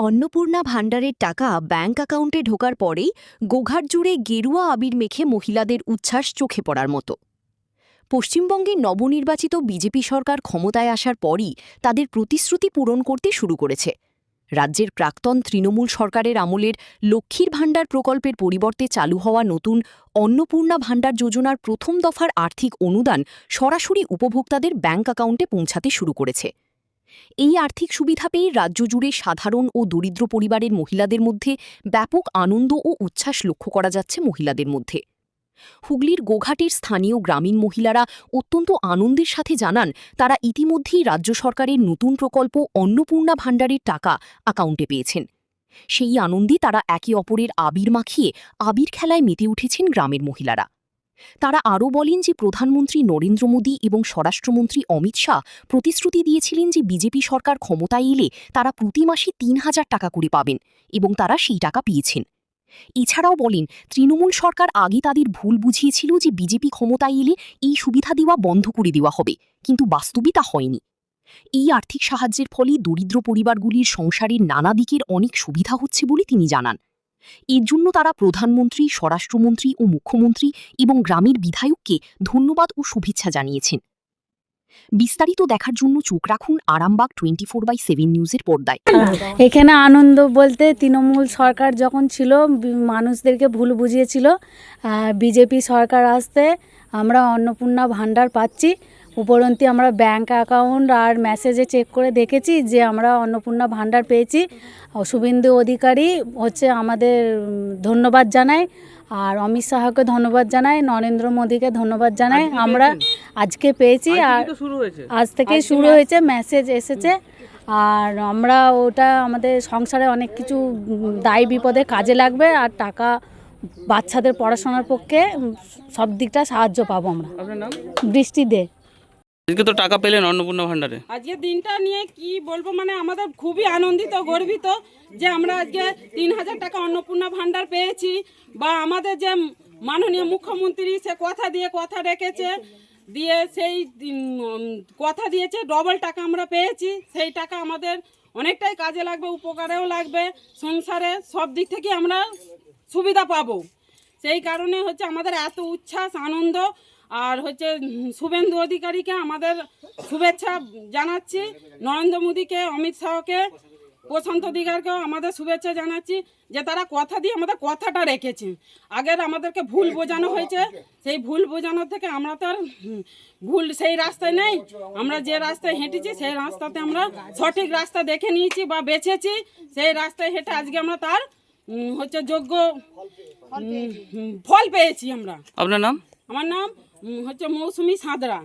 অন্নপূর্ণা ভাণ্ডারের টাকা ব্যাংক অ্যাকাউন্টে ঢোকার পরেই গোঘাট জুড়ে গেরুয়া আবির মেখে মহিলাদের উচ্ছ্বাস চোখে পড়ার মতো। পশ্চিমবঙ্গে নবনির্বাচিত বিজেপি সরকার ক্ষমতায় আসার পরই তাদের প্রতিশ্রুতি পূরণ করতে শুরু করেছে। রাজ্যের প্রাক্তন তৃণমূল সরকারের আমলের লক্ষ্মীর ভাণ্ডার প্রকল্পের পরিবর্তে চালু হওয়া নতুন অন্নপূর্ণা ভাণ্ডার যোজনার প্রথম দফার আর্থিক অনুদান সরাসরি উপভোক্তাদের ব্যাংক অ্যাকাউন্টে পৌঁছাতে শুরু করেছে। এই আর্থিক সুবিধা পেয়ে রাজ্য জুড়ে সাধারণ ও দরিদ্র পরিবারের মহিলাদের মধ্যে ব্যাপক আনন্দ ও উচ্ছ্বাস লক্ষ্য করা যাচ্ছে মহিলাদের মধ্যে। হুগলির গোঘাটের স্থানীয় গ্রামীণ মহিলারা অত্যন্ত আনন্দের সাথে জানান, তারা ইতিমধ্যেই রাজ্য সরকারের নতুন প্রকল্প অন্নপূর্ণা ভাণ্ডারের টাকা অ্যাকাউন্টে পেয়েছেন। সেই আনন্দে তারা একে অপরের আবির মাখিয়ে আবির খেলায় মেতে উঠেছেন গ্রামের মহিলারা। তারা আরও বলেন যে প্রধানমন্ত্রী নরেন্দ্র মোদী এবং স্বরাষ্ট্রমন্ত্রী অমিত শাহ প্রতিশ্রুতি দিয়েছিলেন যে বিজেপি সরকার ক্ষমতায় এলে তারা প্রতি মাসে ৩,০০০ টাকা করে পাবেন, এবং তারা সেই টাকা পেয়েছেন। এছাড়াও বলেন, তৃণমূল সরকার আগে তাদের ভুল বুঝিয়েছিল যে বিজেপি ক্ষমতায় এলে এই সুবিধা দেওয়া বন্ধ করে দেওয়া হবে, কিন্তু বাস্তবে তা হয়নি। এই আর্থিক সাহায্যের ফলে দরিদ্র পরিবারগুলির সংসারের নানা দিকের অনেক সুবিধা হচ্ছে বলে তিনি জানান। এর জন্য তারা প্রধানমন্ত্রী, স্বরাষ্ট্রমন্ত্রী ও মুখ্যমন্ত্রী এবং গ্রামের বিধায়ককে ধন্যবাদ ও শুভেচ্ছা জানিয়েছেন। বিস্তারিত দেখার জন্য চোখ রাখুন আরামবাগ 24/7 নিউজের পর্দায়। এখানে আনন্দ বলতে তৃণমূল সরকার যখন ছিল মানুষদেরকে ভুল বুঝিয়েছিল, বিজেপি সরকার আসতে আমরা অন্নপূর্ণা ভাণ্ডার পাচ্ছি। উপরন্তু আমরা ব্যাংক অ্যাকাউন্ট আর মেসেজে চেক করে দেখেছি যে আমরা অন্নপূর্ণা ভাণ্ডার পেয়েছি। শুভেন্দু অধিকারী হচ্ছে আমাদের ধন্যবাদ জানায়, আর অমিত শাহকে ধন্যবাদ জানায়, নরেন্দ্র মোদীকে ধন্যবাদ জানায়। আমরা আজকে পেয়েছি, আর আজ থেকে শুরু হয়েছে, মেসেজ এসেছে। আর আমরা ওটা আমাদের সংসারে অনেক কিছু দায় বিপদে কাজে লাগবে, আর টাকা বাচ্চাদের পড়াশোনার পক্ষে সব দিকটা সাহায্য পাবো আমরা। বৃষ্টি দে। আজকে তো টাকা পেলেন অন্নপূর্ণা ভাণ্ডারে, আজকে দিনটা নিয়ে কি বলবো, মানে আমাদের খুবই আনন্দিত, গর্বিত যে আমরা আজকে ৩,০০০ টাকা অন্নপূর্ণা ভাণ্ডার পেয়েছি। বা আমাদের যে মাননীয় মুখ্যমন্ত্রী সে কথা রেখেছে, দিয়ে সেই কথা দিয়েছে, ডবল টাকা আমরা পেয়েছি। সেই টাকা আমাদের অনেকটাই কাজে লাগবে, উপকারেও লাগবে, সংসারে সব দিক থেকে আমরা সুবিধা পাবো। সেই কারণে হচ্ছে আমাদের এত উচ্ছ্বাস, আনন্দ। আর হচ্ছে শুভেন্দু অধিকারীকে আমাদের শুভেচ্ছা জানাচ্ছি, নরেন্দ্র মোদীকে, অমিত শাহকে, প্রশান্ত দিগারকেও আমাদের শুভেচ্ছা জানাচ্ছি যে তারা কথা দিয়ে আমাদের কথাটা রেখেছে। আগের আমাদেরকে ভুল বোঝানো হয়েছে, সেই ভুল বোঝানো থেকে আমরা তো আর ভুল সেই রাস্তায় নেই। আমরা যে রাস্তায় হেঁটেছি সেই রাস্তাতে আমরা সঠিক রাস্তা দেখে নিয়েছি বা বেছেছি, সেই রাস্তায় হেঁটে আজকে আমরা তার হচ্ছে যোগ্য ফল পেয়েছি আমরা। আপনার নাম? আমার নাম হচ্ছে মৌসুমী সাঁতরা।